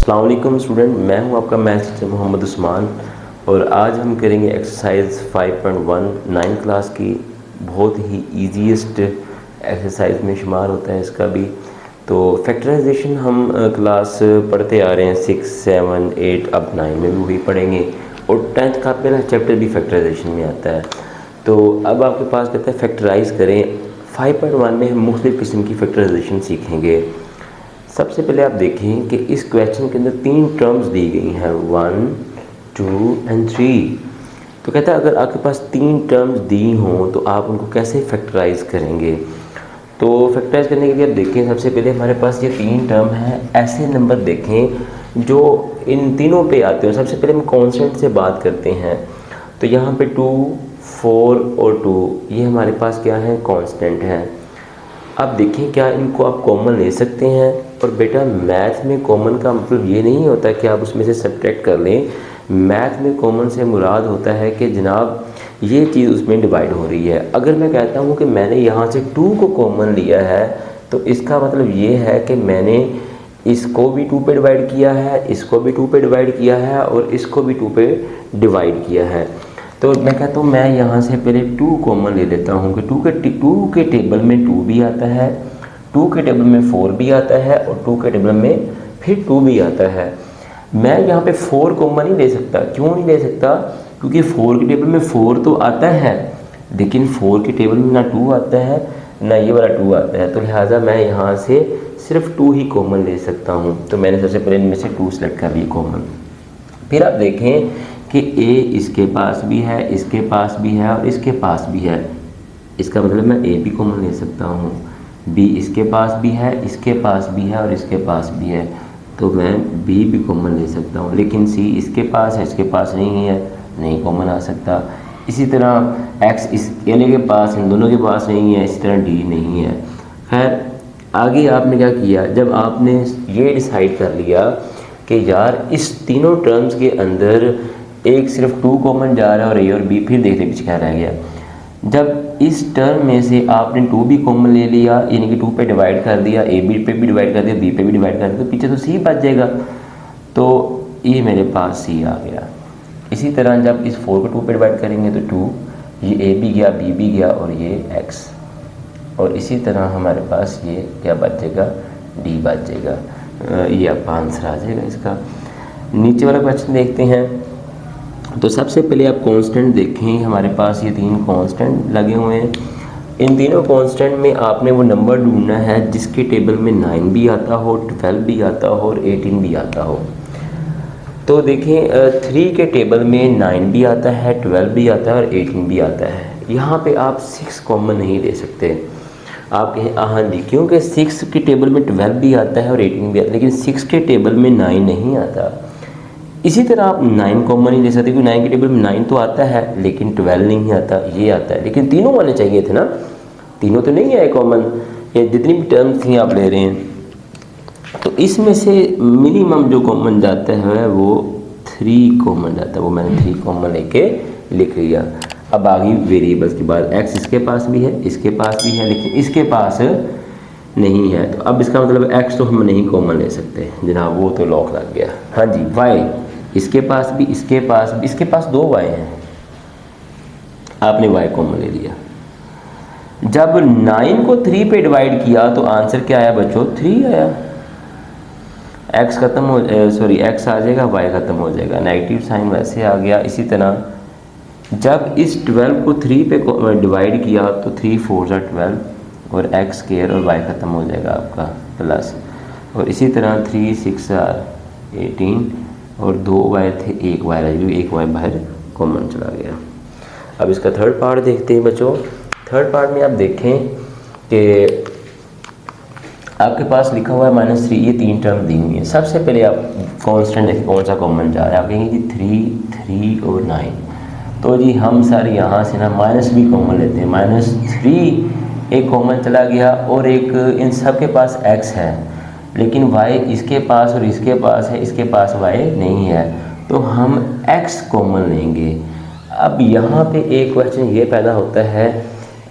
अस्सलाम वालेकुम स्टूडेंट, मैं हूं आपका मैथ्स टीचर मोहम्मद उस्मान और आज हम करेंगे एक्सरसाइज 5.1 9th क्लास की। बहुत ही ईजीएस्ट एक्सरसाइज में शुमार होता है इसका भी। तो फैक्टराइजेशन हम क्लास पढ़ते आ रहे हैं 6, 7, 8, अब 9 में भी वही पढ़ेंगे और 10th का पहला चैप्टर भी फैक्टराइजेशन में आता है। तो अब आपके पास कहता है फैक्टराइज करें। 5.1 में हम मुख्तलिफ़ किस्म की फैक्टराइजेशन सीखेंगे। सबसे पहले आप देखें कि इस क्वेश्चन के अंदर 3 टर्म्स दी गई हैं 1, 2 एंड 3। तो कहता है अगर आपके पास 3 टर्म्स दी हों तो आप उनको कैसे फैक्टराइज करेंगे। तो फैक्टराइज करने के लिए आप देखें, सबसे पहले हमारे पास ये 3 टर्म हैं। ऐसे नंबर देखें जो इन तीनों पे आते हो। सबसे पहले हम कॉन्स्टेंट से बात करते हैं। तो यहाँ पे 2, 4 और 2 ये हमारे पास क्या है, कॉन्स्टेंट हैं। अब देखें क्या इनको आप कॉमन ले सकते हैं। और बेटा मैथ में कॉमन का मतलब ये नहीं होता कि आप उसमें से सब्ट्रैक्ट कर लें। मैथ में कॉमन से मुराद होता है कि जनाब ये चीज़ उसमें डिवाइड हो रही है। अगर मैं कहता हूँ कि मैंने यहाँ से 2 को कॉमन लिया है तो इसका मतलब ये है कि मैंने इसको भी 2 पे डिवाइड किया है, इसको भी 2 पे डिवाइड किया है और इसको भी 2 पे डिवाइड किया है। तो मैं कहता हूँ मैं यहाँ से पहले 2 कॉमन ले लेता हूँ कि 2 के टेबल में 2 भी आता है, 2 के टेबल में 4 भी आता है और 2 के टेबल में फिर 2 भी आता है। मैं यहाँ पे 4 कॉमन नहीं ले सकता। क्यों नहीं ले सकता? क्योंकि 4 के टेबल में 4 तो आता है लेकिन 4 के टेबल में ना 2 आता है ना ये वाला 2 आता है। तो लिहाजा मैं यहाँ से सिर्फ 2 ही कॉमन ले सकता हूँ। तो मैंने सबसे पहले इनमें से 2 सेलेक्ट कर लिया कॉमन। फिर आप देखें कि ए इसके पास भी है, इसके पास भी है और इसके पास भी है। इसका मतलब मैं ए भी कॉमन ले सकता हूँ, बी इसके पास भी है, इसके पास भी है और इसके पास भी है। तो मैं बी भी कॉमन ले सकता हूँ। लेकिन सी इसके पास है, इसके पास नहीं है, नहीं कॉमन आ सकता। इसी तरह एक्स इस अकेले के पास, इन दोनों के पास नहीं है। इसी तरह डी नहीं है। खैर आगे आपने क्या किया, जब आपने ये डिसाइड कर लिया कि यार इस तीनों टर्म्स के अंदर एक सिर्फ 2 कॉमन जा रहा है और ए और बी, फिर देखते पीछे क्या रह गया। जब इस टर्म में से आपने 2 भी कॉमन ले लिया यानी कि 2 पे डिवाइड कर दिया, ए बी पे भी डिवाइड कर दिया, बी पे भी डिवाइड कर दिया, तो पीछे तो सी बच जाएगा। तो ये मेरे पास सी आ गया। इसी तरह जब इस 4 को 2 पे डिवाइड करेंगे तो 2, ये ए भी गया, बी भी गया और ये एक्स। और इसी तरह हमारे पास ये क्या बच जाएगा, डी बच जाएगा। ये आपका आंसर आ जाएगा इसका। नीचे वाला क्वेश्चन देखते हैं। तो सबसे पहले आप कांस्टेंट देखें। हमारे पास ये 3 कांस्टेंट लगे हुए हैं। इन तीनों कांस्टेंट में आपने वो नंबर ढूंढना है जिसके टेबल में 9 भी आता हो, 12 भी आता हो और 18 भी आता हो। तो देखें 3 के टेबल में 9 भी आता है, 12 भी आता है और 18 भी आता है। यहाँ पे आप 6 कॉमन नहीं ले सकते। आप कहें हाँ जी, क्योंकि 6 के टेबल में 12 भी आता है और 18 भी आता है, लेकिन 6 के टेबल में 9 नहीं आता। इसी तरह आप 9 कॉमन नहीं ले सकते क्योंकि 9 के टेबल में 9 तो आता है लेकिन 12 नहीं आता, ये आता है। लेकिन तीनों आने चाहिए थे ना, तीनों तो नहीं आए कॉमन। ये जितनी भी टर्म्स थी आप ले रहे हैं। तो इसमें से मिनिमम जो कॉमन जाता है वो 3 कॉमन जाता है। वो मैंने 3 कॉमन लेके लिख लिया। अब आगे वेरिएबल्स के बाद एक्स इसके पास भी है, इसके पास भी है, लेकिन इसके पास नहीं है। तो अब इसका मतलब एक्स तो हम नहीं कॉमन ले सकते जनाब, वो तो लॉक लग गया। हाँ जी, वाई इसके पास भी, इसके पास भी, इसके पास 2 वाई हैं, आपने वाई कॉमन ले लिया। जब 9 को 3 पे डिवाइड किया तो आंसर क्या आया बच्चों, 3 आया। एक्स खत्म हो एक्स आ जाएगा, वाई खत्म हो जाएगा, नेगेटिव साइन वैसे आ गया। इसी तरह जब इस 12 को 3 पे डिवाइड किया तो 3 4 12 और एक्स स्क्वायर और वाई ख़त्म हो जाएगा आपका प्लस। और इसी तरह 3 6 18 और 2 वाई थे, 1 वाई रह गई, 1 वाई बाहर कॉमन चला गया। अब इसका थर्ड पार्ट देखते हैं बच्चों। थर्ड पार्ट में आप देखें कि आपके पास लिखा हुआ है -3, ये 3 टर्म दी हुई है। सबसे पहले आप कांस्टेंट देखें कौन सा कॉमन जा रहा है। आप कहेंगे जी 3 और 9। तो जी हम सर यहाँ से ना माइनस भी कॉमन लेते हैं। -3 एक कॉमन चला गया और एक इन सब के पास x है लेकिन y इसके पास और इसके पास है, इसके पास y नहीं है, तो हम x कॉमन लेंगे। अब यहाँ पे एक क्वेश्चन ये पैदा होता है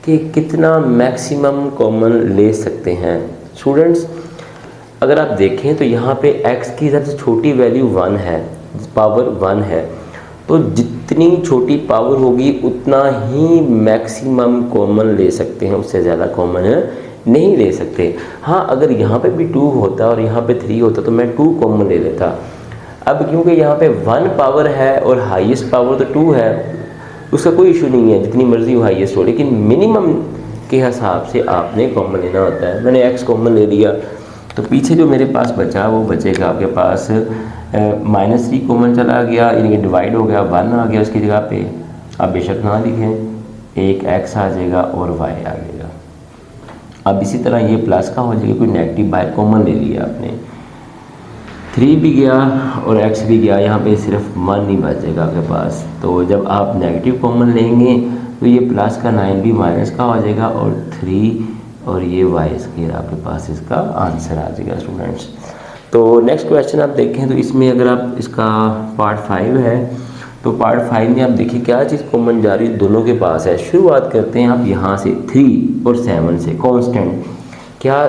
कि कितना मैक्सिमम कॉमन ले सकते हैं स्टूडेंट्स। अगर आप देखें तो यहाँ पे x की सबसे छोटी वैल्यू 1 है, पावर 1 है, तो जितनी छोटी पावर होगी उतना ही मैक्सिमम कॉमन ले सकते हैं, उससे ज़्यादा कॉमन नहीं ले सकते। हाँ, अगर यहाँ पे भी 2 होता और यहाँ पे 3 होता तो मैं 2 कॉमन ले लेता। अब क्योंकि यहाँ पे 1 पावर है और हाईएस्ट पावर तो 2 है, उसका कोई इशू नहीं है, जितनी मर्जी वो हाईएस्ट हो, लेकिन मिनिमम के हिसाब से आपने कॉमन लेना होता है। मैंने x कॉमन ले लिया तो पीछे जो मेरे पास बचा वो बचेगा आपके पास -3 कॉमन चला गया, यानी कि डिवाइड हो गया, 1 आ गया उसकी जगह पे। आप बेशक ना लिखें, एक x आ जाएगा और y आ जाएगा। अब इसी तरह ये प्लस का हो जाएगा, कोई नेगेटिव बाहर कॉमन ले लिया आपने, 3 भी गया और x भी गया, यहाँ पे सिर्फ 1 ही बचेगा आपके पास। तो जब आप नेगेटिव कॉमन लेंगे तो ये प्लस का 9 भी माइनस का हो जाएगा और 3 और ये y स्क्वायर आपके पास इसका आंसर आ जाएगा स्टूडेंट्स। तो नेक्स्ट क्वेश्चन आप देखें तो इसमें अगर आप इसका पार्ट 5 है तो पार्ट 5 में आप देखिए क्या चीज़ कॉमन जा रही है, दोनों के पास है। शुरुआत करते हैं आप यहाँ से 3 और 7 से, कांस्टेंट। क्या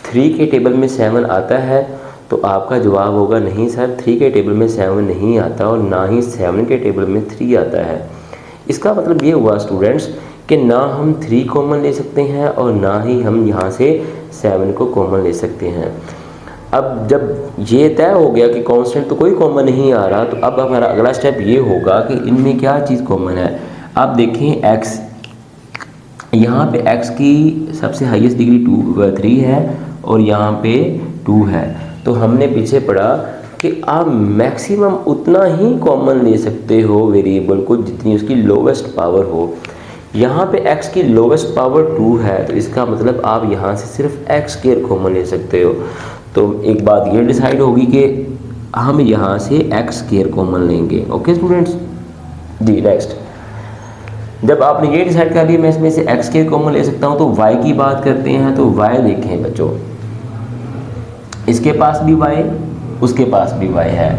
3 के टेबल में 7 आता है? तो आपका जवाब होगा नहीं सर, 3 के टेबल में 7 नहीं आता और ना ही 7 के टेबल में 3 आता है। इसका मतलब ये हुआ स्टूडेंट्स कि ना हम 3 कॉमन ले सकते हैं और ना ही हम यहाँ से 7 को कॉमन ले सकते हैं। अब जब ये तय हो गया कि कांस्टेंट तो कोई कॉमन नहीं आ रहा, तो अब हमारा अगला स्टेप ये होगा कि इनमें क्या चीज़ कॉमन है। आप देखें x, यहाँ पे x की सबसे हाईएस्ट डिग्री 3 है और यहाँ पे 2 है। तो हमने पीछे पढ़ा कि आप मैक्सिमम उतना ही कॉमन ले सकते हो वेरिएबल को जितनी उसकी लोवेस्ट पावर हो। यहाँ पे x की लोवेस्ट पावर 2 है, तो इसका मतलब आप यहाँ से सिर्फ x स्क्वायर कॉमन ले सकते हो। तो एक बात ये डिसाइड होगी कि हम यहाँ से x स्क्वायर कॉमन लेंगे। ओके स्टूडेंट्स जी। नेक्स्ट, जब आपने ये डिसाइड कर लिया मैं इसमें से x स्क्वायर कॉमन ले सकता हूँ, तो y की बात करते हैं। तो y देखें बच्चों, इसके पास भी y, उसके पास भी y है।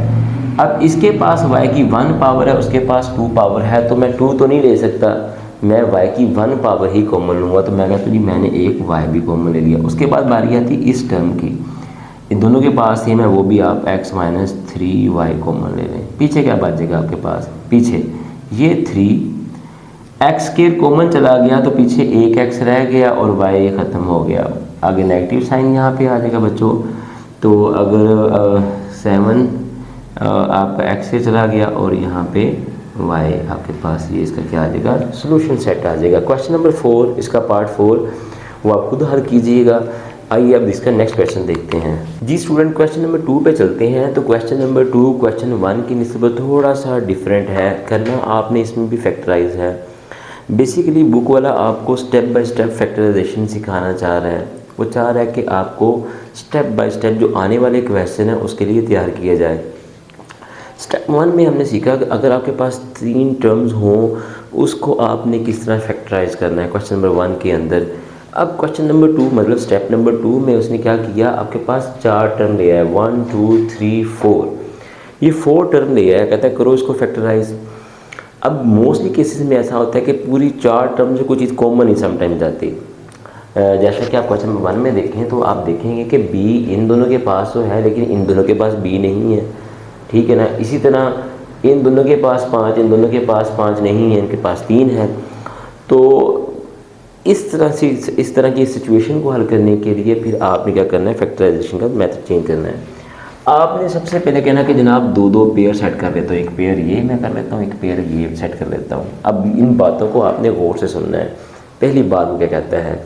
अब इसके पास y की 1 पावर है, उसके पास 2 पावर है, तो मैं 2 तो नहीं ले सकता, मैं y की 1 पावर ही कॉमन लूँगा। तो मैं कहता हूँ जी मैंने एक y भी कॉमन ले लिया। उसके बाद बारी आती इस टर्म की, इन दोनों के पास सेम है, वो भी आप x माइनस 3y कॉमन ले लें। पीछे क्या बचेगा आपके पास? पीछे ये 3x स्क्वायर कॉमन चला गया तो पीछे एक x रह गया और y ख़त्म हो गया। आगे नेगेटिव साइन यहाँ पे आ जाएगा बच्चों। तो अगर 7 आपका x से चला गया और यहाँ पे y आपके पास, ये इसका क्या आ जाएगा? सोल्यूशन सेट आ जाएगा। क्वेश्चन नंबर 4, इसका पार्ट 4 वो आप खुद हल कीजिएगा। आइए अब इसका नेक्स्ट क्वेश्चन देखते हैं जी स्टूडेंट। क्वेश्चन नंबर 2 पे चलते हैं। तो क्वेश्चन नंबर 2 क्वेश्चन 1 की निस्बत थोड़ा सा डिफरेंट है, करना आपने इसमें भी फैक्टराइज है। बेसिकली बुक वाला आपको स्टेप बाय स्टेप फैक्टराइजेशन सिखाना चाह रहा है। वो चाह रहा है कि आपको स्टेप बाय स्टेप जो आने वाले क्वेश्चन है उसके लिए तैयार किया जाए। स्टेप 1 में हमने सीखा कि अगर आपके पास 3 टर्म्स हों उसको आपने किस तरह फैक्टराइज करना है क्वेश्चन नंबर 1 के अंदर। अब क्वेश्चन नंबर 2 मतलब स्टेप नंबर 2 में उसने क्या किया, आपके पास 4 टर्म लिया है, 1 2 3 4, ये 4 टर्म लिया है, कहता है करो इसको फैक्टराइज। अब मोस्टली केसेस में ऐसा होता है कि पूरी 4 टर्म से कोई चीज़ कॉमन ही समटाइम जाती है। जैसा कि आप क्वेश्चन नंबर 1 में देखें तो आप देखेंगे कि b इन दोनों के पास तो है लेकिन इन दोनों के पास b नहीं है, ठीक है ना। इसी तरह इन दोनों के पास 5, इन दोनों के पास 5 नहीं है, इनके पास 3 है। तो इस तरह की सिचुएशन को हल करने के लिए फिर आपने क्या करना है, फैक्टराइजेशन का मेथड चेंज करना है। आपने सबसे पहले कहना कि जनाब 2-2 पेयर सेट कर लेता हूँ, एक पेयर ये मैं कर लेता हूँ, एक पेयर ये सेट कर लेता हूँ। अब इन बातों को आपने गौर से सुनना है। पहली बात वो क्या कहता है,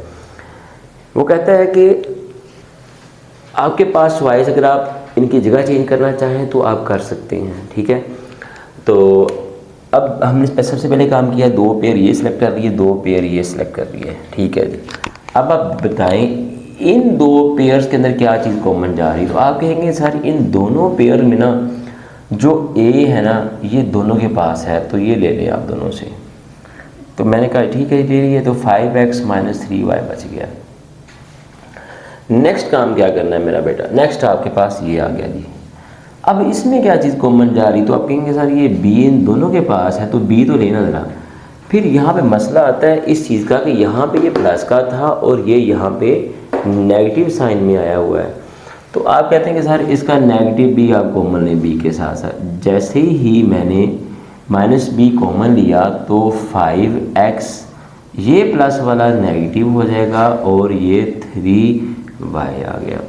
वो कहता है कि आपके पास चॉइस, अगर आप इनकी जगह चेंज करना चाहें तो आप कर सकते हैं, ठीक है। तो अब हमने सबसे पहले काम किया, 2 पेयर ये सिलेक्ट कर लिए, 2 पेयर ये सिलेक्ट कर लिए, ठीक है जी। अब आप बताएं इन 2 पेयर्स के अंदर क्या चीज़ कॉमन जा रही है। तो आप कहेंगे सर इन दोनों पेयर में ना जो a है ना ये दोनों के पास है, तो ये ले लें आप दोनों से। तो मैंने कहा ठीक है ले लिए, तो 5x माइनस 3y बच गया। नेक्स्ट काम क्या करना है मेरा बेटा, नेक्स्ट आपके पास ये आ गया जी। अब इसमें क्या चीज़ कॉमन जा रही, तो आप कहेंगे सर ये b इन दोनों के पास है तो b तो लेना ज़रा। फिर यहाँ पे मसला आता है इस चीज़ का कि यहाँ पे ये प्लस का था और ये यहाँ पे नेगेटिव साइन में आया हुआ है। तो आप कहते हैं कि सर इसका नेगेटिव बी आप कॉमन लें बी के साथ साथ। जैसे ही मैंने माइनस बी कॉमन लिया तो 5x ये प्लस वाला नेगेटिव हो जाएगा और ये 3y आ गया।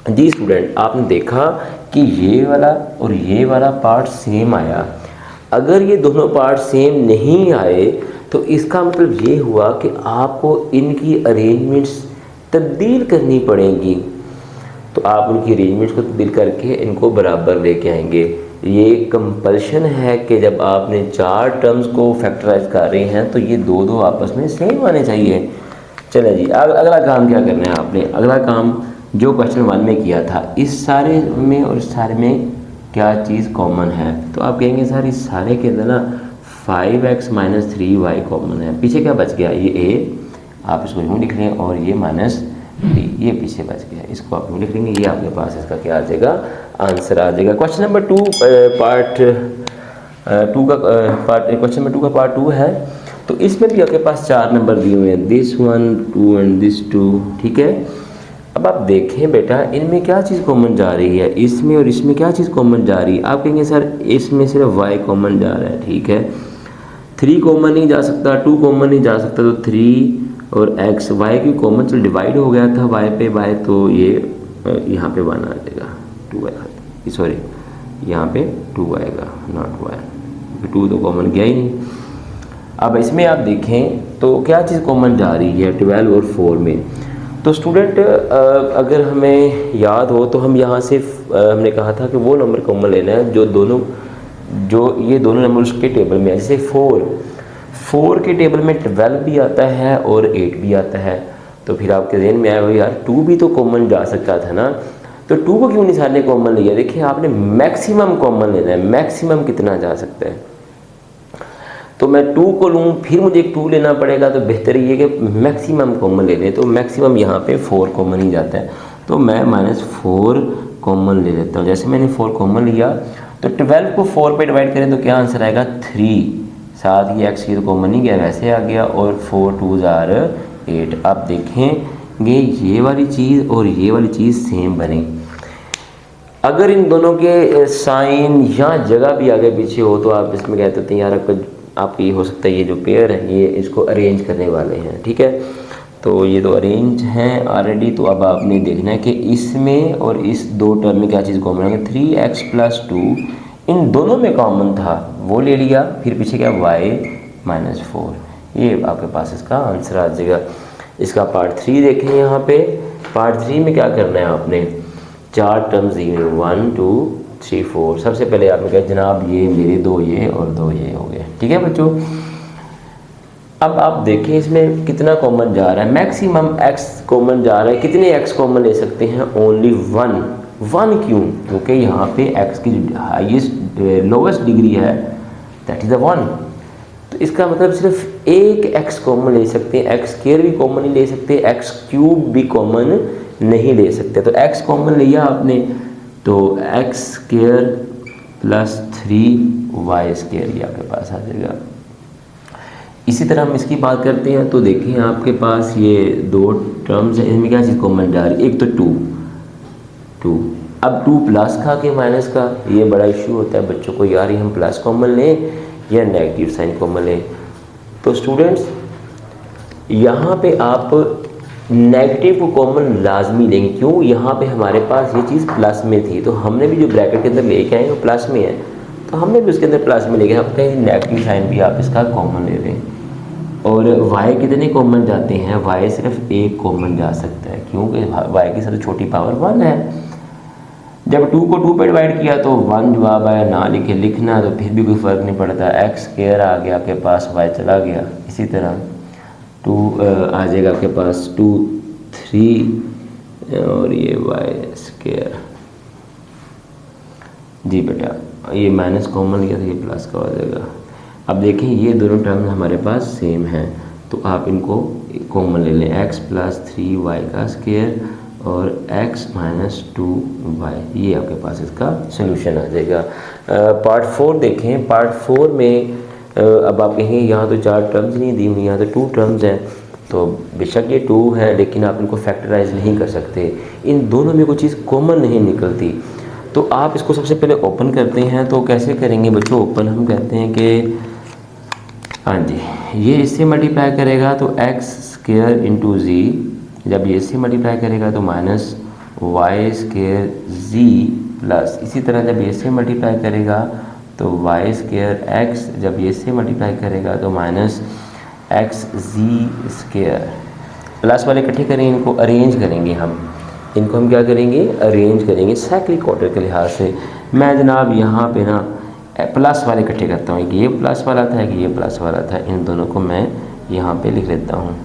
जी स्टूडेंट, आपने देखा कि ये वाला और ये वाला पार्ट सेम आया। अगर ये दोनों पार्ट सेम नहीं आए तो इसका मतलब ये हुआ कि आपको इनकी अरेंजमेंट्स तब्दील करनी पड़ेंगी। तो आप उनकी अरेंजमेंट्स को तब्दील करके इनको बराबर लेके आएंगे। ये कंपल्शन है कि जब आपने 4 टर्म्स को फैक्टराइज कर रहे हैं तो ये दो आपस में सेम आने चाहिए। चले जी, अगला काम क्या करना है आपने? अगला काम जो क्वेश्चन 1 में किया था, इस सारे में और इस सारे में क्या चीज़ कॉमन है? तो आप कहेंगे सर इस सारे के अंदर ना 5x - 3y कॉमन है। पीछे क्या बच गया? ये a, आप इसको यूँ लिख लें, और ये माइनस b, ये पीछे बच गया, इसको आप यूँ लिख लेंगे। ये आपके पास इसका क्या आ जाएगा? आंसर आ जाएगा। क्वेश्चन नंबर 2 पार्ट 2 का पार्ट 2 है। तो इसमें भी आपके पास 4 नंबर दिए हुए हैं, दिस 1, 2 एंड दिस 2। ठीक है, अब आप देखें बेटा इनमें क्या चीज़ कॉमन जा रही है, इसमें और इसमें क्या चीज़ कॉमन जा रही है? आप कहेंगे सर इसमें सिर्फ y कॉमन जा रहा है। ठीक है, 3 कॉमन नहीं जा सकता, 2 कॉमन नहीं जा सकता, तो 3 और x y की कॉमन चल डिवाइड हो गया था y पे y, तो ये यहाँ पे 1 आ जाएगा, 2 आएगा, सॉरी यहाँ पे 2 आएगा, नॉट y, 2 तो कॉमन गया ही नहीं। अब इसमें आप देखें तो क्या चीज़ कॉमन जा रही है 12 और 4 में? तो स्टूडेंट अगर हमें याद हो तो हम यहाँ से हमने कहा था कि वो नंबर कॉमन लेना है जो ये दोनों नंबर उसके टेबल में है। जैसे 4 के टेबल में 12 भी आता है और 8 भी आता है। तो फिर आपके जहन में आया यार 2 भी तो कॉमन जा सकता था ना, तो 2 को क्यों नहीं सारे कॉमन लिया? देखिए आपने मैक्सिमम कॉमन लेना है, मैक्सिमम कितना जा सकता है। तो मैं 2 को लूँ फिर मुझे एक 2 लेना पड़ेगा, तो बेहतर ये कि मैक्सिमम कॉमन ले लें। तो मैक्सिमम यहाँ पे 4 कॉमन ही जाता है, तो मैं -4 कॉमन ले लेता हूँ। जैसे मैंने 4 कॉमन लिया तो 12 को 4 पे डिवाइड करें तो क्या आंसर आएगा? 3, साथ ही x की तो कॉमन नहीं गया, वैसे आ गया, और 4 2 = 8। आप देखेंगे ये वाली चीज़ और ये वाली चीज़ सेम बने। अगर इन दोनों के साइन या जगह भी आगे पीछे हो तो आप इसमें कहते हैं यार आप ये हो सकता है ये जो पेयर है ये इसको अरेंज करने वाले हैं। ठीक है, तो ये तो अरेंज हैं ऑलरेडी। तो अब आपने देखना है कि इसमें और इस 2 टर्म में क्या चीज़ कॉमन है। 3x + 2 इन दोनों में कॉमन था, वो ले लिया, फिर पीछे क्या y - 4, ये आपके पास इसका आंसर आ जाएगा। इसका पार्ट 3 देखें, यहाँ पे पार्ट 3 में क्या करना है आपने? 4 टर्म्स दिए हुए 1 2 3 4। सबसे पहले आपने कहा जनाब ये मेरे 2 ये और 2 ये हो गए। ठीक है बच्चों, अब आप देखें इसमें कितना कॉमन जा रहा है। मैक्सिमम x कॉमन जा रहा है। कितने x कॉमन ले सकते हैं? ओनली 1 क्यों? क्योंकि यहाँ पे x की हाईएस्ट लोवेस्ट डिग्री है, दैट इज़ 1। तो इसका मतलब सिर्फ एक x कॉमन ले सकते हैं, x² भी कॉमन नहीं ले सकते, x³ भी कॉमन नहीं ले सकते। तो x कॉमन लिया आपने तो x² + 3y² ये आपके पास आ जाएगा। इसी तरह हम इसकी बात करते हैं तो देखिए आपके पास ये 2 टर्म्स हैं, इनमें क्या चीज़ कॉमन जा रही है? एक तो 2। अब 2 प्लस का के माइनस का, ये बड़ा इशू होता है बच्चों को, यार ये हम प्लस कॉमन लें या नेगेटिव साइन कॉमन लें। तो स्टूडेंट्स यहाँ पे आप नेगेटिव को कॉमन लाजमी लेंगे। क्यों? यहाँ पे हमारे पास ये चीज़ प्लस में थी, तो हमने भी जो ब्रैकेट के अंदर लेके आए वो प्लस में है, तो हमने भी उसके अंदर प्लस में लेके हम कहीं नेगेटिव साइन भी आप इसका कॉमन ले लें। और y कितने कॉमन जाते हैं? y सिर्फ एक कॉमन जा सकता है, क्योंकि y की सबसे छोटी पावर 1 है। जब 2 को 2 पे डिवाइड किया तो 1 जवाब आया, ना लिखना तो फिर भी कोई फ़र्क नहीं पड़ता, x² आ गया आपके पास, y चला गया। इसी तरह 2 आ जाएगा आपके पास 2 3 और ये y²। जी बेटा ये माइनस कॉमन लिया था, ये प्लस का हो जाएगा। अब देखें ये दोनों टर्म हमारे पास सेम हैं, तो आप इनको कॉमन ले लें, x + 3y² और x - 2y, ये आपके पास इसका सलूशन आ जाएगा। पार्ट 4 देखें। पार्ट 4 में अब आप कहेंगे यहाँ तो 4 टर्म्स नहीं दी हुई, यहाँ तो 2 टर्म्स हैं, तो बेशक ये 2 है लेकिन आप इनको फैक्टराइज नहीं कर सकते, इन दोनों में कोई चीज़ कॉमन नहीं निकलती। तो आप इसको सबसे पहले ओपन करते हैं। तो कैसे करेंगे बच्चों ओपन? हम कहते हैं कि हाँ जी, ये इससे मल्टीप्लाई करेगा तो एक्स स्क्वायर इंटू जी, जब ये इससे मल्टीप्लाई करेगा तो माइनस वाई स्क्वायर जी प्लस, इसी तरह जब ये इससे मल्टीप्लाई करेगा तो वाई स्क्वायर एक्स, जब ये इससे मल्टीप्लाई करेगा तो माइनस एक्स जी स्क्वायर। प्लस वाले इकट्ठे करेंगे, इनको अरेंज करेंगे इनको हम क्या करेंगे? अरेंज करेंगे साइक्लिक ऑर्डर के लिहाज से। मैं जनाब यहाँ पे ना प्लस वाले इकट्ठे करता हूँ, कि ये प्लस वाला था कि ये प्लस वाला था, इन दोनों को मैं यहाँ पे लिख लेता हूँ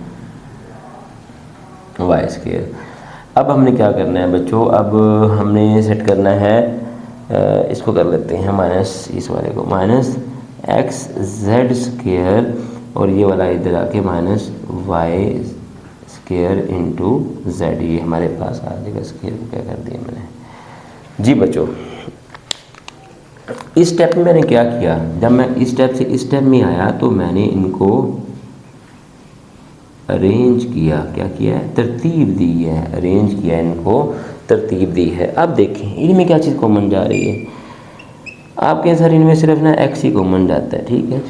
वाई स्क्वायर। अब हमने क्या करना है बच्चों? अब हमने सेट करना है, इसको कर लेते हैं माइनस, इस वाले को माइनस एक्स जेड स्क्वायर, और ये वाला इधर आके minus Y square into Z, ये हमारे पास आ जाएगा। स्क्वायर को क्या कर दिया मैंने जी बच्चों। इस स्टेप में मैंने क्या किया? जब मैं इस स्टेप से इस स्टेप में आया तो मैंने इनको अरेंज किया। क्या किया है? तरतीब दी है, अरेंज किया, इनको तरतीब दी है। अब देखें इनमें क्या चीज़ कॉमन जा रही है। आप कहें सर इनमें सिर्फ ना एक्स ही कॉमन जाता है, ठीक है,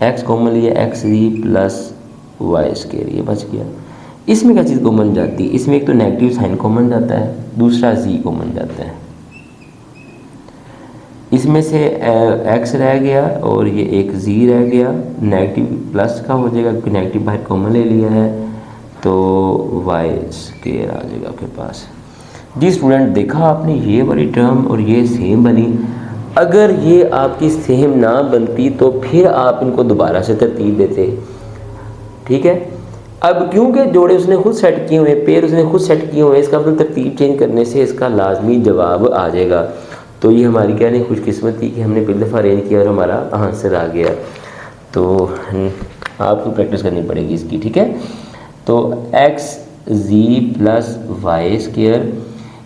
एक्स कॉमन लिया, एक्स जी प्लस वाई स्क्वायर, ये बच गया। इसमें क्या चीज़ कॉमन जाती है? इसमें एक तो नेगेटिव साइन कॉमन जाता है, दूसरा जी कॉमन जाता है। इसमें से एक्स रह गया और ये एक जी रह गया, नेगेटिव प्लस का हो जाएगा क्योंकि नेगेटिव बाहर कॉमन ले लिया है, तो वाई स्क्वायर आ जाएगा आपके पास। जी स्टूडेंट, देखा आपने ये वाली टर्म और ये सेम बनी। अगर ये आपकी सेम ना बनती तो फिर आप इनको दोबारा से तरतीब देते, ठीक है। अब क्योंकि जोड़े उसने खुद सेट किए हुए, पेयर उसने खुद सेट किए हुए, इसका मतलब तरतीब चेंज करने से इसका लाजमी जवाब आ जाएगा। तो ये हमारी क्या नहीं खुशकिस्मती कि हमने पहली दफ़ा अरेंज किया और हमारा आंसर आ गया। तो आपको प्रैक्टिस करनी पड़ेगी इसकी, ठीक है। तो एक्स जी प्लस वाई स्क्वायर,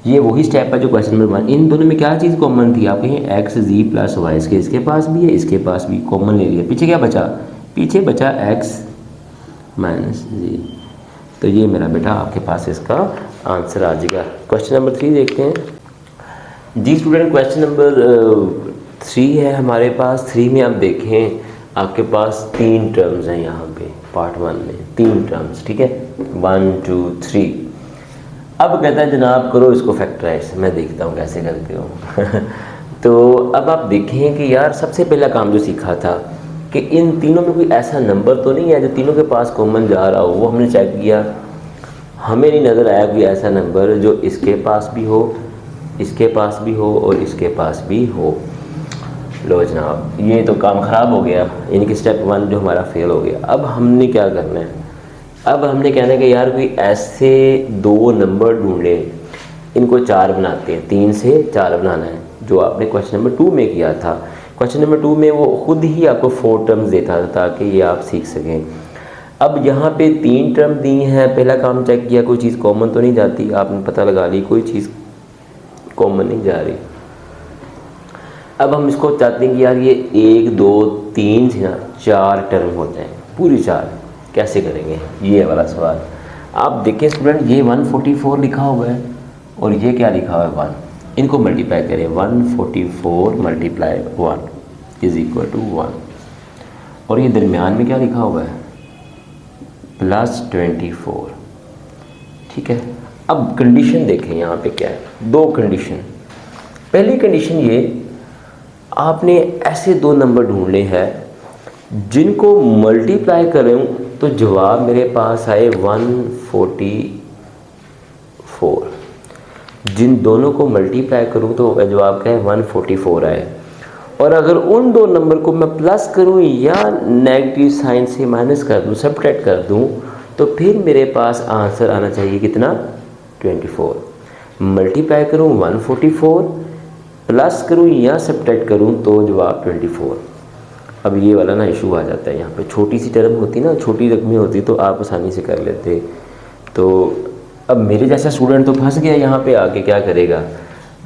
ये वही स्टेप है जो क्वेश्चन नंबर 1। इन दोनों में क्या चीज़ कॉमन थी? आप कहें एक्स जी प्लस वाई स्क्वायर, इसके पास भी है इसके पास भी, कॉमन ले लिया। पीछे क्या बचा? पीछे बचा एक्स माइनस जी। तो ये मेरा बेटा आपके पास इसका आंसर आ जाएगा। क्वेश्चन नंबर 3 देखते हैं जी स्टूडेंट। क्वेश्चन नंबर 3 है हमारे पास। 3 में आप देखें आपके पास 3 टर्म्स हैं यहाँ पे, पार्ट 1 में 3 टर्म्स, ठीक है, 1 2 3। अब कहता है जनाब करो इसको फैक्टराइज। मैं देखता हूँ कैसे करते हो। तो अब आप देखें कि यार सबसे पहला काम जो सीखा था कि इन तीनों में कोई ऐसा नंबर तो नहीं है जो तीनों के पास कॉमन जा रहा हो। वो हमने चेक किया, हमें नहीं नज़र आया कोई ऐसा नंबर जो इसके पास भी हो, इसके पास भी हो और इसके पास भी हो। लो जनाब, ये तो काम ख़राब हो गया, इनकी स्टेप 1 जो हमारा फेल हो गया। अब हमने क्या करना है? अब हमने कहना है कि यार कोई ऐसे 2 नंबर ढूंढे, इनको 4 बनाते हैं, 3 से 4 बनाना है, जो आपने क्वेश्चन नंबर 2 में किया था। क्वेश्चन नंबर 2 में वो खुद ही आपको 4 टर्म्स देता था ताकि ये आप सीख सकें। अब यहाँ पे 3 टर्म दी हैं। पहला काम चेक किया कोई चीज़ कॉमन तो नहीं जाती, आपने पता लगा ली कोई चीज़ कॉमन नहीं जा रही। अब हम इसको चाहते हैं कि यार ये 1 2 3 से ना 4 टर्म होते हैं, पूरी 4। कैसे करेंगे ये वाला सवाल? आप देखें स्टूडेंट, ये 144 लिखा हुआ है और ये क्या लिखा हुआ है 1। इनको मल्टीप्लाई करें, 144 मल्टीप्लाई 1 इज इक्वल टू 1। और ये दरमियान में क्या लिखा हुआ है? प्लस 24, ठीक है। अब कंडीशन देखें यहाँ पे क्या है, 2 कंडीशन। पहली कंडीशन ये, आपने ऐसे 2 नंबर ढूंढने हैं जिनको मल्टीप्लाई करूँ तो जवाब मेरे पास आए 144। जिन दोनों को मल्टीप्लाई करूँ तो जवाब क्या है? 144 आए। और अगर उन 2 नंबर को मैं प्लस करूँ या नेगेटिव साइन से माइनस कर दूँ, सब्ट्रैक्ट कर दूँ, तो फिर मेरे पास आंसर आना चाहिए कितना? 24। मल्टीप्लाई करूँ 144, प्लस करूँ या सब्ट्रैक्ट करूँ तो जवाब 24। अब ये वाला ना इशू आ जाता है, यहाँ पे छोटी सी टर्म होती ना, छोटी रकमें होती तो आप आसानी से कर लेते। तो अब मेरे जैसा स्टूडेंट तो फंस गया यहाँ पे आके, क्या करेगा?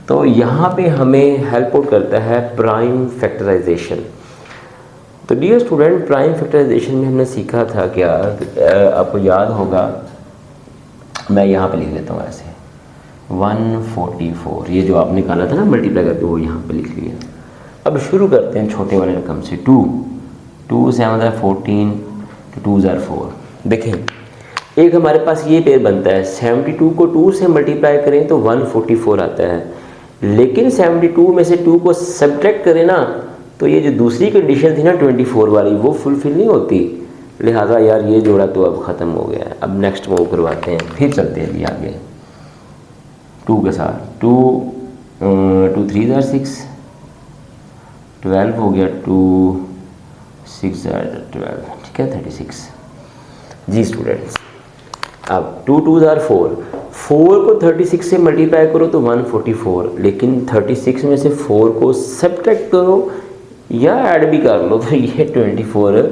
तो यहाँ पे हमें हेल्प आउट करता है प्राइम फैक्टराइजेशन। तो डियर स्टूडेंट, प्राइम फैक्टराइजेशन में हमने सीखा था क्या, आपको याद होगा, मैं यहाँ पे लिख लेता हूँ ऐसे 144, ये जो आपने निकाला था ना मल्टीप्लाई करके, वो यहाँ पे लिख लिया। अब शुरू करते हैं छोटे वाले रकम से। 2 से 14, 2 ज़ार 4। देखें, एक हमारे पास ये पेयर बनता है, 72 को 2 से मल्टीप्लाई करें तो 144 आता है, लेकिन 72 में से 2 को सब्ट्रैक्ट करें ना, तो ये जो दूसरी कंडीशन थी ना 24 वाली, वो फुलफिल नहीं होती। लिहाजा यार ये जोड़ा तो अब ख़त्म हो गया है। अब नेक्स्ट मूव करवाते हैं, फिर चलते हैं जी आगे 2 के साथ। 2 3 ज़ार 6, 12 हो गया, 2 6 ज़ार 12, ठीक है 36। जी स्टूडेंट्स, अब 2 ज़ार 4, 4 को 36 से मल्टीप्लाई करो तो 144, लेकिन 36 में से 4 को सब्ट्रैक्ट करो या ऐड भी कर लो तो ये 24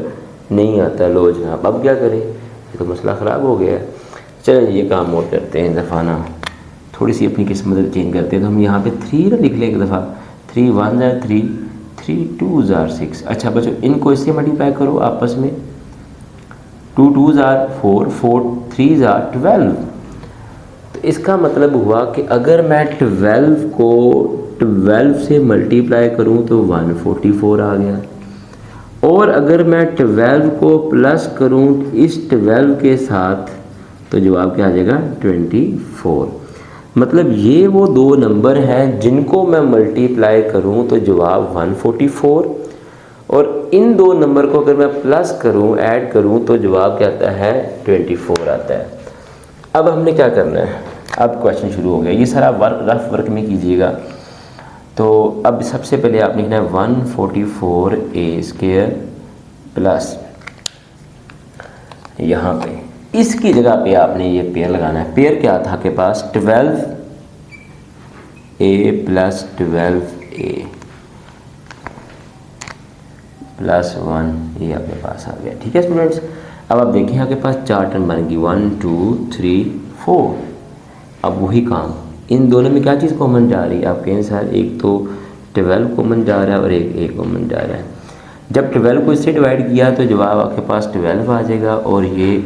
नहीं आता। लो जनाब, अब क्या करें, ये तो मसला ख़राब हो गया है। चलें ये काम और करते हैं, दफ़ा ना थोड़ी सी अपनी किस्मत चेंज करते हैं। तो हम यहाँ पे 3 लिख लें एक दफ़ा। 3 1 ज़ार 3, 3 2 ज़ार 6। अच्छा बच्चों, इनको इससे मल्टीप्लाई करो आपस में। 2 2 ज़ार 4, 4 3 ज़ार 12। तो इसका मतलब हुआ कि अगर मैं 12 को 12 से मल्टीप्लाई करूं तो 144 आ गया, और अगर मैं 12 को प्लस करूं इस 12 के साथ तो जवाब क्या आ जाएगा 24। मतलब ये वो दो नंबर हैं जिनको मैं मल्टीप्लाई करूं तो जवाब 144, और इन दो नंबर को अगर मैं प्लस करूं, ऐड करूं, तो जवाब क्या आता है 24 आता है। अब हमने क्या करना है, अब क्वेश्चन शुरू हो गया। ये सारा वर्क रफ वर्क में कीजिएगा। तो अब सबसे पहले आपने लिखना है 144a² प्लस, यहाँ पे इसकी जगह पे आपने ये पेयर लगाना है। पेयर क्या था आपके पास, 12a प्लस 12a प्लस 1, ये आपके पास आ गया। ठीक है स्टूडेंट्स, अब आप देखें आपके पास 4 टर्म बन गई, 1 2 3 4। अब वही काम, इन दोनों में क्या चीज़ कॉमन जा रही है आपके अनुसार, एक तो 12 कॉमन जा रहा है और एक कॉमन जा रहा है। जब 12 को इससे डिवाइड किया तो जवाब आपके पास 12 आ जाएगा, और ये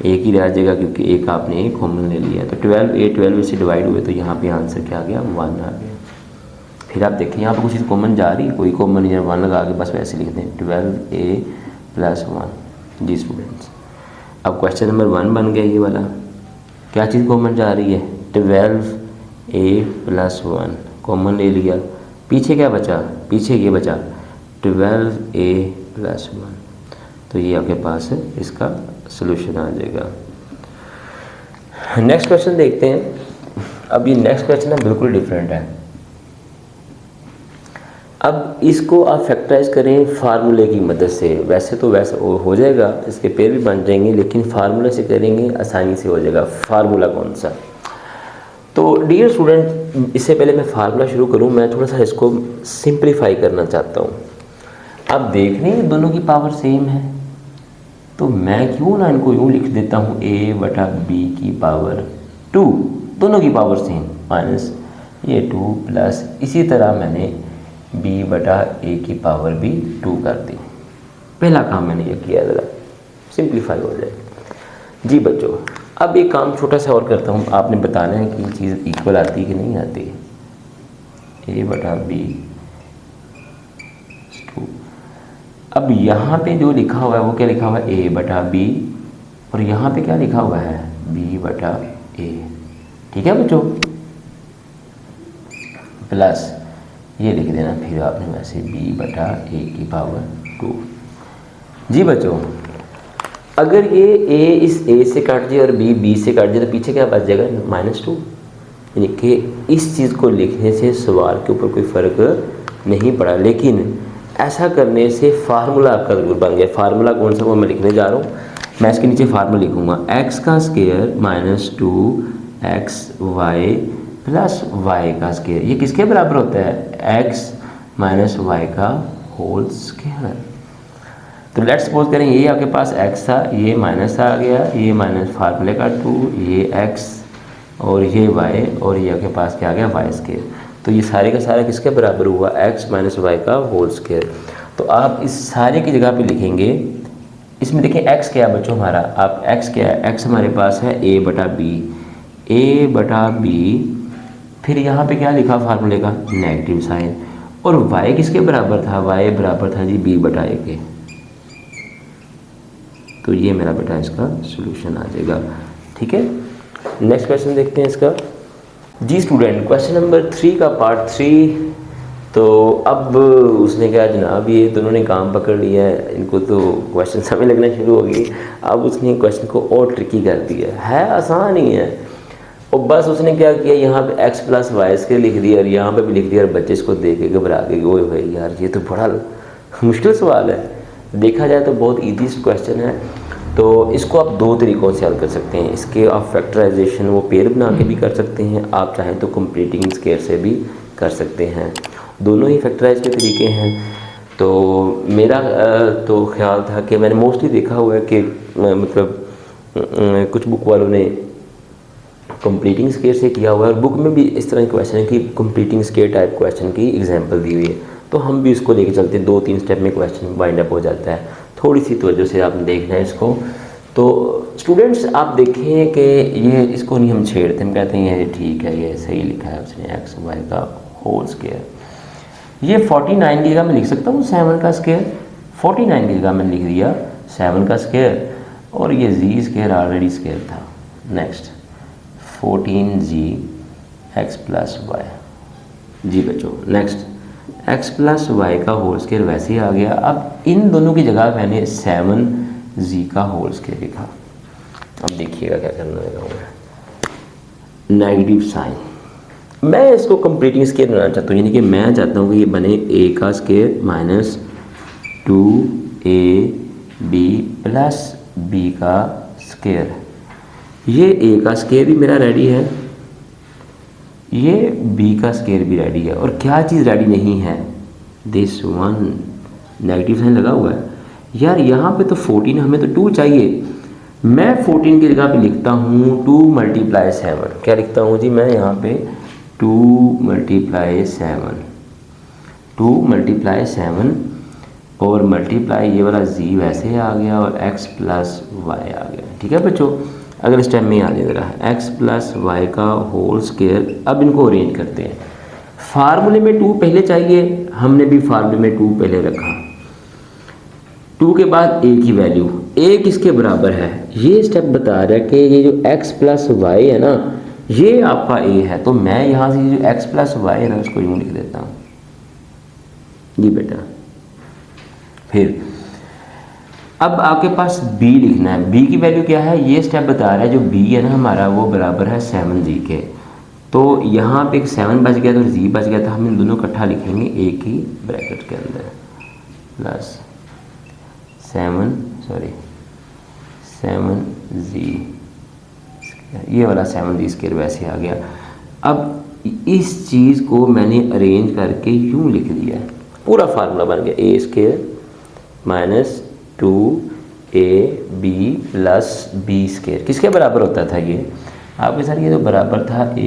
एक ही रह जाएगा क्योंकि एक आपने एक कॉमन ले लिया। तो 12 से डिवाइड हुए तो यहाँ पे आंसर क्या आ गया, 1 आ गया। फिर आप देखें यहाँ पर कुछ चीज़ कॉमन जा रही है, कोई कॉमन नहीं, 1 लगा के बस वैसे लिख दें 12a प्लस 1। जी स्टूडेंट्स, अब क्वेश्चन नंबर 1 बन गया ये वाला। क्या चीज़ कॉमन जा रही है, 12a प्लस 1 कॉमन ले लिया। पीछे क्या बचा, पीछे ये बचा 12a प्लस 1। तो ये आपके पास है, इसका सलूशन आ जाएगा। नेक्स्ट क्वेश्चन देखते हैं। अब ये नेक्स्ट क्वेश्चन है बिल्कुल डिफरेंट है। अब इसको आप फैक्टराइज करें फार्मूले की मदद से। वैसे तो वैसे हो जाएगा, इसके पेड़ भी बन जाएंगे, लेकिन फार्मूले से करेंगे आसानी से हो जाएगा। फार्मूला कौन सा, तो डियर स्टूडेंट, इससे पहले मैं फार्मूला शुरू करूं, मैं थोड़ा सा इसको सिंप्लीफाई करना चाहता हूं। अब देख रहे हैं दोनों की पावर सेम है, तो मैं क्यों ना इनको यूँ लिख देता हूँ a/b की पावर 2, दोनों की पावर सेम, माइनस ये 2 प्लस, इसी तरह मैंने b/a की पावर भी 2 कर दी। पहला काम मैंने ये किया, ज़रा सिंप्लीफाई हो जाए। जी बच्चों, अब एक काम छोटा सा और करता हूँ, आपने बताना है कि ये चीज़ इक्वल आती है कि नहीं आती। a/b 2। अब यहाँ पे जो लिखा हुआ है वो क्या लिखा हुआ है, a/b, और यहाँ पे क्या लिखा हुआ है, b/a। ठीक है बच्चों, प्लस ये लिख देना फिर आपने वैसे b/a की पावर 2। जी बच्चों, अगर ये a इस a से काट जाए और b से काट जाए तो पीछे क्या बच जाएगा, -2। यानी कि इस चीज़ को लिखने से सवाल के ऊपर कोई फ़र्क नहीं पड़ा, लेकिन ऐसा करने से फार्मूला आपका ज़रूर बन गया। फार्मूला कौन सा वो मैं लिखने जा रहा हूँ। मैं इसके नीचे फार्मूला लिखूँगा, x का स्क्वायर -2xy प्लस y का स्क्वायर। ये किसके बराबर होता है, x माइनस वाई का होल स्क्वायर। तो लेट्स सपोज करें ये आपके पास x था, ये माइनस आ गया, ये माइनस फार्मूले का 2, ये x और ये y, और ये आपके पास क्या आ गया, y स्क्वायर। तो ये सारे का सारा किसके बराबर हुआ, x माइनस वाई का होल स्क्वायर। तो आप इस सारे की जगह पे लिखेंगे, इसमें देखिए x क्या है बच्चों हमारा, आप x क्या है, x हमारे पास है a बटा बी, फिर यहाँ पे क्या लिखा फार्मूले का, नेगेटिव साइन, और y किसके बराबर था, y बराबर था जी b बटा a के। तो ये मेरा बेटा इसका सॉल्यूशन आ जाएगा। ठीक है, नेक्स्ट क्वेश्चन देखते हैं इसका। जी स्टूडेंट, क्वेश्चन नंबर 3 का पार्ट 3। तो अब उसने कहा जनाब ये दोनों ने काम पकड़ लिया है, इनको तो क्वेश्चन समझ लगना शुरू हो गई। अब उसने क्वेश्चन को और ट्रिकी कर दिया है आसान ही है। और बस उसने क्या किया, यहाँ पे x प्लस वाई स्क्वायर लिख दिया और यहाँ पे भी लिख दिया, और बच्चे इसको देख के घबरा गए, ओए भाई यार ये तो बड़ा मुश्किल सवाल है। देखा जाए तो बहुत ईजी क्वेश्चन है। तो इसको आप दो तरीक़ों से हल कर सकते हैं। इसके आप फैक्टराइजेशन वो पेयर बना के भी कर सकते हैं, आप चाहें तो कंप्लीटिंग स्क्वायर से भी कर सकते हैं। दोनों ही फैक्टराइज के तरीके हैं। तो मेरा तो ख्याल था कि मैंने मोस्टली देखा हुआ है कि मतलब कुछ बुक वालों ने कंप्लीटिंग स्क्वायर से किया हुआ है, और बुक में भी इस तरह के क्वेश्चन है कि कंप्लीटिंग स्क्वायर टाइप क्वेश्चन की एग्जांपल दी हुई है। तो हम भी इसको लेके चलते हैं, 2-3 स्टेप में क्वेश्चन वाइंड अप हो जाता है। थोड़ी सी तवज्जो से आपने देखना है इसको। तो स्टूडेंट्स आप देखें कि ये इसको नहीं हम छेड़ते, हम कहते हैं ये ठीक है, ये सही लिखा है उसने, एक्स वाई का होल स्क्वायर। ये 49 की जगह मैं लिख सकता हूँ 7 का स्क्वायर, 49 की जगह मैंने लिख दिया 7 का स्क्वायर, और ये जी स्क्वायर ऑलरेडी स्क्वायर था। Next 14g X plus Y. जी बच्चों, नेक्स्ट x प्लस वाई का होल स्क्वायर वैसे ही आ गया। अब इन दोनों की जगह मैंने 7g का होल स्क्वायर लिखा। अब देखिएगा क्या करना है, नेगेटिव साइन। मैं इसको कंप्लीटिंग स्क्वायर बनाना चाहता हूँ, यानी कि मैं चाहता हूँ कि ये बने a का square minus 2ab plus b का स्क्वायर। ये a का स्क्वायर भी मेरा रेडी है, ये b का स्क्वायर भी रेडी है, और क्या चीज़ रेडी नहीं है, दिस वन, नेगेटिव साइन लगा हुआ है यार। यहाँ पे तो 14, हमें तो 2 चाहिए। मैं 14 की जगह पे लिखता हूँ 2 मल्टीप्लाई 7। क्या लिखता हूँ जी मैं यहाँ पे, 2 मल्टीप्लाई 7, 2 मल्टीप्लाई 7, और मल्टीप्लाई ये वाला z वैसे आ गया, और x प्लस वाई आ गया। ठीक है बच्चों, अगर इस टाइम में आ जाएगा x प्लस वाई का होल स्क्वायर। अब इनको अरेंज करते हैं। फार्मूले में 2 पहले चाहिए, हमने भी फार्मूले में 2 पहले रखा। 2 के बाद a की वैल्यू, a किसके बराबर है, ये स्टेप बता रहा है कि ये जो x प्लस वाई है ना, ये आपका a है। तो मैं यहाँ से जो x प्लस वाई है ना, उसको यूँ लिख देता हूँ जी बेटा। फिर अब आपके पास b लिखना है। b की वैल्यू क्या है, ये स्टेप बता रहा है जो b है ना हमारा, वो बराबर है 7g के। तो यहाँ पे एक 7 बच गया, तो z बच गया था, हम इन दोनों इकट्ठा लिखेंगे एक ही ब्रैकेट के अंदर, प्लस 7g, ये वाला 7g स्क्वायर वैसे आ गया। अब इस चीज़ को मैंने अरेंज करके यूँ लिख दिया, पूरा फार्मूला बन गया, a square minus 2ab plus b square किसके बराबर होता था ये आपके साथ, ये तो बराबर था a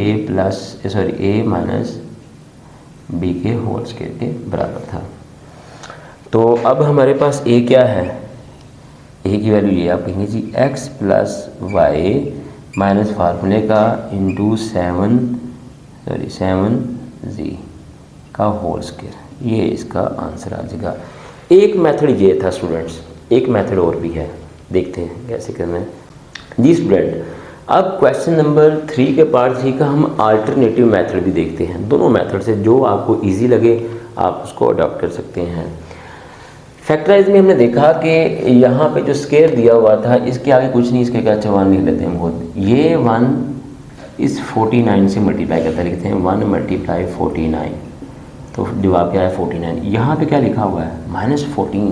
माइनस b के होल स्क्वायर के बराबर था। तो अब हमारे पास a क्या है, a की वैल्यू ये आप कहेंगे जी x प्लस वाई माइनस फार्मूले का इंटू 7g का होल स्क्वायर, ये इसका आंसर आ जाएगा। एक मेथड ये था स्टूडेंट्स, एक मेथड और भी है, देखते हैं कैसे करना है। जी स्टूडेंट, अब क्वेश्चन नंबर 3 के पार्ट 3 का हम अल्टरनेटिव मेथड भी देखते हैं। दोनों मेथड से जो आपको इजी लगे आप उसको अडॉप्ट कर सकते हैं। फैक्टराइज में हमने देखा कि यहाँ पे जो स्क्वायर दिया हुआ था, इसके आगे कुछ नहीं, इसके क्या 1 लिख लेते हैं हम खुद। ये 1 इस 49 से मल्टीप्लाई करता है, लिखते हैं 1 मल्टीप्लाई 49, तो जवाब क्या है 49। यहाँ पे क्या लिखा हुआ है -14।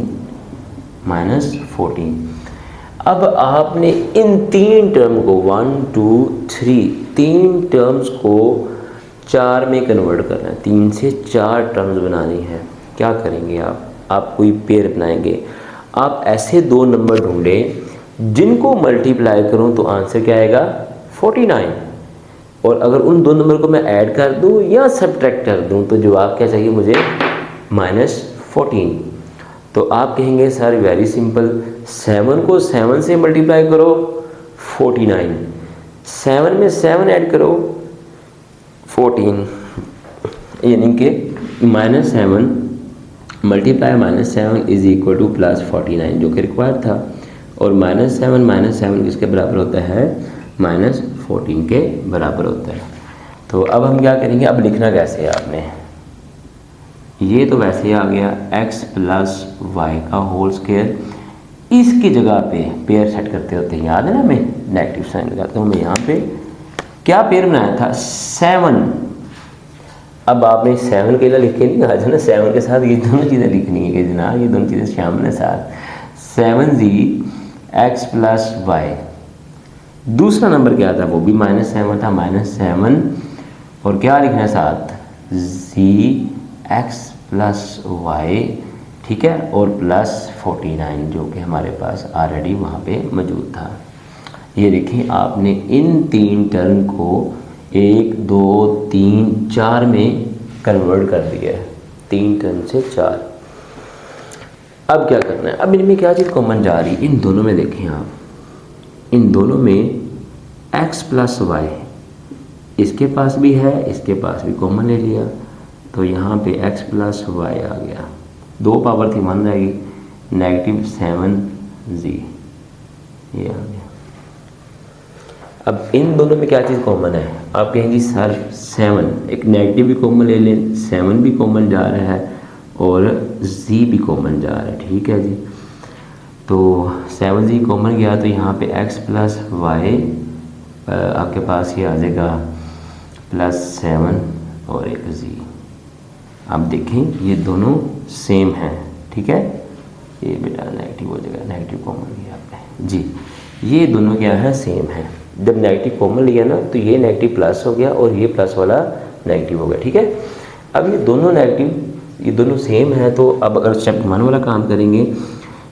अब आपने इन 3 टर्म को 1 2 3 3 टर्म्स को 4 में कन्वर्ट करना है, 3 से 4 टर्म्स बनानी है। क्या करेंगे आप कोई पेयर बनाएंगे। आप ऐसे 2 नंबर ढूंढें जिनको मल्टीप्लाई करूं तो आंसर क्या आएगा 49, और अगर उन 2 नंबर को मैं ऐड कर दूं या सब्ट्रैक्ट कर दूं तो जवाब क्या चाहिए मुझे -14। तो आप कहेंगे सर वेरी सिंपल, 7 को 7 से मल्टीप्लाई करो 49, 7 में 7 ऐड करो 14, यानी कि -7 मल्टीप्लाई -7 इज इक्वल टू +49 जो कि रिक्वायर्ड था। और -7 किसके बराबर होता है, -14 के बराबर होता है। तो अब हम क्या करेंगे, अब लिखना कैसे है आपने, ये तो वैसे ही आ गया x + y का होल स्क्वायर, इसकी जगह पे पेयर सेट करते होते हैं, याद है ना, हमें नेगेटिव साइन लगाता हूँ मैं यहाँ पे। क्या पेयर बनाया था, 7। अब आपने 7 के लिए लिख के नहीं कहा था ना, 7 के साथ ये दोनों चीज़ें लिखनी है कि जनाब ये दोनों चीज़ें सामने साथ, 7g x + y। दूसरा नंबर क्या था, वो भी -7 था, -7 और क्या लिखना है साथ, z x + y, ठीक है, और +49 जो कि हमारे पास ऑलरेडी वहाँ पे मौजूद था। ये देखिए आपने इन 3 टर्म को 1 2 3 4 में कन्वर्ट कर दिया है, 3 टर्म से 4। अब क्या करना है, अब इनमें क्या चीज़ कॉमन जा रही है, इन दोनों में देखें आप, इन दोनों में x + y, इसके पास भी है, इसके पास भी कॉमन ले लिया, तो यहाँ पे x + y आ गया, 2 पावर थी 1 रहेगी, -7g ये आ गया। अब इन दोनों में क्या चीज़ कॉमन है, आप कहेंगे सर 7, एक नेगेटिव भी कॉमन ले लें, 7 भी कॉमन जा रहा है और z भी कॉमन जा रहा है, ठीक है जी। तो 7g कॉमन गया तो यहाँ पे x + y आपके पास ये आ जाएगा +7 और एक z। आप देखें ये दोनों सेम हैं, ठीक है, ये बेटा नेगेटिव हो जाएगा, नेगेटिव कॉमन लिया आपने जी, ये दोनों क्या है, सेम है। जब नेगेटिव कॉमन लिया ना तो ये नेगेटिव प्लस हो गया और ये प्लस वाला नेगेटिव हो गया, ठीक है। अब ये दोनों नेगेटिव, ये दोनों सेम है, तो अब अगर स्टेप 1 वाला काम करेंगे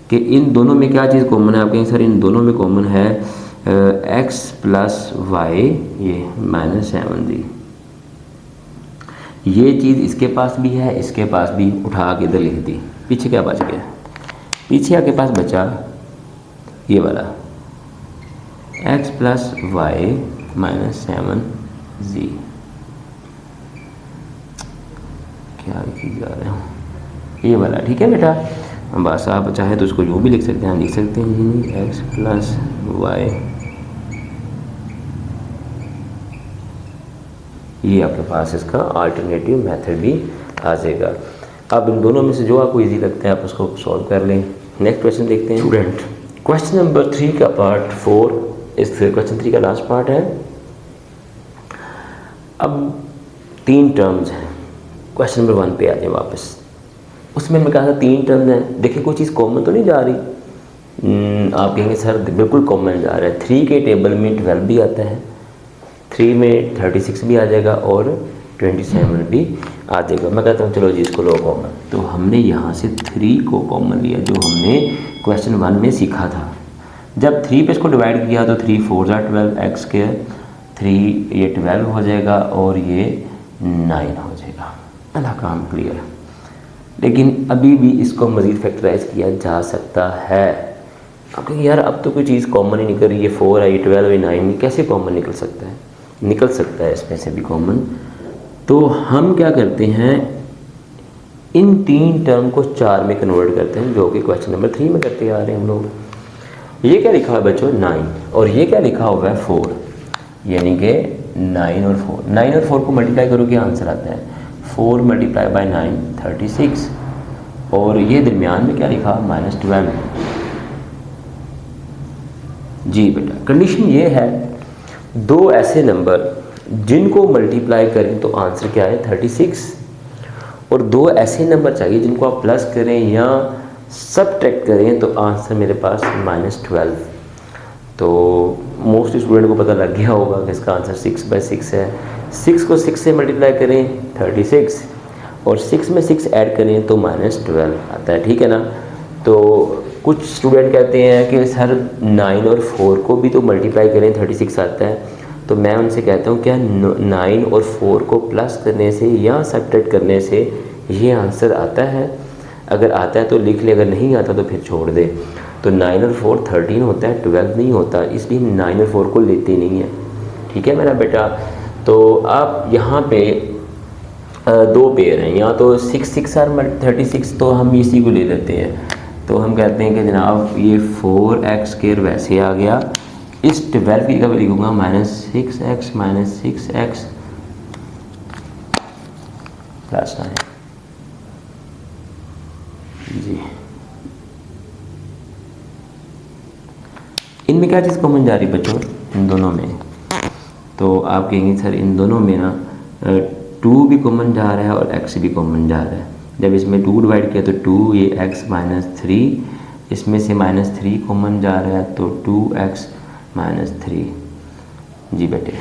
कि इन दोनों में क्या चीज़ कॉमन है, आप कहेंगे सर इन दोनों में कॉमन है x + y, ये -7g, ये चीज़ इसके पास भी है, इसके पास भी, उठा के इधर लिख दी। पीछे क्या बच गया, पीछे आपके पास बचा ये वाला x + y -7g, क्या लिखी जा रहा हूँ, ये वाला, ठीक है बेटा। बस आप चाहे तो इसको यूँ भी लिख सकते हैं, लिख सकते हैं x + y, ये आपके पास इसका अल्टरनेटिव मेथड भी आ जाएगा। अब इन दोनों में से जो आपको इजी लगता है आप उसको सॉल्व कर लें। नेक्स्ट क्वेश्चन देखते हैं स्टूडेंट, क्वेश्चन नंबर 3 का पार्ट 4, इस क्वेश्चन 3 का लास्ट पार्ट है। अब 3 टर्म्स हैं, क्वेश्चन नंबर 1 पे आते हैं वापस। उसमें मैं कहा था 3 टर्म्स हैं, देखिए कोई चीज़ कॉमन तो नहीं जा रही। आप कहेंगे सर बिल्कुल कॉमन जा रहा है, 3 के टेबल में 12 भी आता है, 3 में 36 भी आ जाएगा और 27 भी आ जाएगा। मैं कहता हूँ चलो जी इसको लो कॉमन, तो हमने यहाँ से 3 को कॉमन लिया जो हमने क्वेश्चन 1 में सीखा था। जब 3 पे इसको डिवाइड किया तो 3 4 12 x के 3 ये 12 हो जाएगा और ये 9 हो जाएगा। अल्लाह काम क्लियर। लेकिन अभी भी इसको मज़ीद फैक्टराइज किया जा सकता है। अब कहेंगे यार अब तो कोई चीज़ कॉमन ही निकल रही है, 4 है, 12 है, 9 कैसे कॉमन निकल सकता है? निकल सकता है इसमें से भी कॉमन। तो हम क्या करते हैं, इन 3 टर्म को 4 में कन्वर्ट करते हैं, जो कि क्वेश्चन नंबर 3 में करते आ रहे हैं हम लोग। ये क्या लिखा हुआ है बच्चों 9, और ये क्या लिखा हुआ है 4, यानी कि 9 और 4। 9 और 4 को मल्टीप्लाई करो क्या आंसर आता है, 4 मल्टीप्लाई बाई 9 36, और ये दरमियान में क्या लिखा -12। जी बेटा, कंडीशन ये है, 2 ऐसे नंबर जिनको मल्टीप्लाई करें तो आंसर क्या है 36, और 2 ऐसे नंबर चाहिए जिनको आप प्लस करें या सबट्रैक्ट करें तो आंसर मेरे पास -12। तो मोस्ट स्टूडेंट को पता लग गया होगा कि इसका आंसर 6/6 है। 6 को 6 से मल्टीप्लाई करें 36, और 6 में 6 ऐड करें तो -12 आता है, ठीक है ना। तो कुछ स्टूडेंट कहते हैं कि सर 9 और 4 को भी तो मल्टीप्लाई करें 36 आता है, तो मैं उनसे कहता हूँ क्या 9 और 4 को प्लस करने से या सब्ट्रैक्ट करने से ये आंसर आता है? अगर आता है तो लिख ले, अगर नहीं आता तो फिर छोड़ दे। तो 9 और 4 13 होता है, 12 नहीं होता, इसलिए 9 और 4 को लेते नहीं है। ठीक है मेरा बेटा। तो आप यहाँ पे दो पेयर हैं, यहाँ तो 6 6 और 36, तो हम इसी को ले लेते हैं। तो हम कहते हैं कि जनाब ये 4x² वैसे आ गया, इस 12 की कभी लिखूँगा -6x -6x +9 जी। इनमें क्या चीज़ कॉमन जा रही है बच्चों, इन दोनों में? तो आप कहेंगे सर इन दोनों में ना 2 भी कॉमन जा रहा है और x भी कॉमन जा रहा है। जब इसमें 2 डिवाइड किया तो 2, ये x -3, इसमें से -3 कॉमन जा रहा है तो 2x -3 जी बेटे।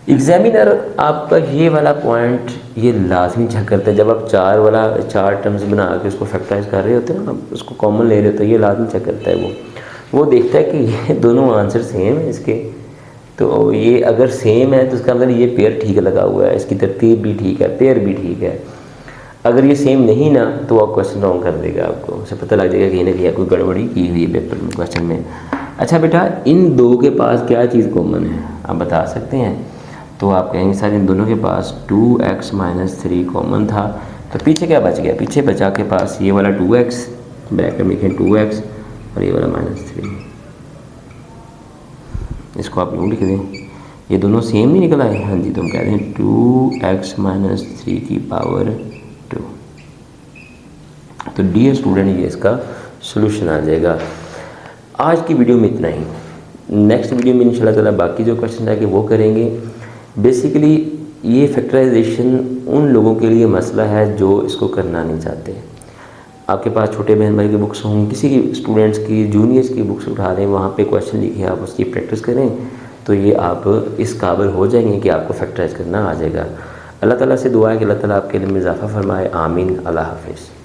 एग्जामिनर आपका ये वाला पॉइंट ये लाजमी चेक करता है, जब आप 4 टर्म्स बना के उसको फैक्टराइज कर रहे होते हैं ना, उसको कॉमन ले रहे होते हैं, ये लाजमी चेक करता है वो देखता है कि ये दोनों आंसर सेम है इसके। तो ये अगर सेम है तो उसका मतलब ये पेयर ठीक लगा हुआ है, इसकी तरतीब भी ठीक है, पेयर भी ठीक है। अगर ये सेम नहीं ना तो आप क्वेश्चन रॉन्ग कर देगा, आपको उसे पता लग जाएगा कहीं ना कहीं कोई गड़बड़ी की हुई है पेपर में, क्वेश्चन में। अच्छा बेटा, इन दो के पास क्या चीज़ कॉमन है आप बता सकते हैं? तो आप कहेंगे सर इन दोनों के पास 2x -3 कॉमन था, तो पीछे क्या बच गया? पीछे बचा के पास ये वाला 2x, ब्रैकेट में लिखें 2x और ये वाला -3, इसको आप यूँ लिख दें। ये दोनों सेम नहीं निकल आए? हाँ जी, तो हम कह रहे हैं 2x -3 की पावर 2। तो डियर स्टूडेंट, ये इसका सॉल्यूशन आ जाएगा। आज की वीडियो में इतना ही। नेक्स्ट वीडियो में इंशाल्लाह ताला बाकी जो क्वेश्चन आएंगे वो करेंगे। बेसिकली ये फैक्टराइजेशन उन लोगों के लिए मसला है जो इसको करना नहीं चाहते। आपके पास छोटे बहन भाई की बुक्स हों, किसी की स्टूडेंट्स की, जूनियर्स की बुक्स उठा लें, वहाँ पे क्वेश्चन लिखे, आप उसकी प्रैक्टिस करें, तो ये आप इस काबिल हो जाएंगे कि आपको फैक्टराइज करना आ जाएगा। अल्लाह ताला से दुआ है कि अल्लाह ताला आपके इल्म में इजाफ़ा फरमाए। आमीन। अल्लाह हाफ़िज़।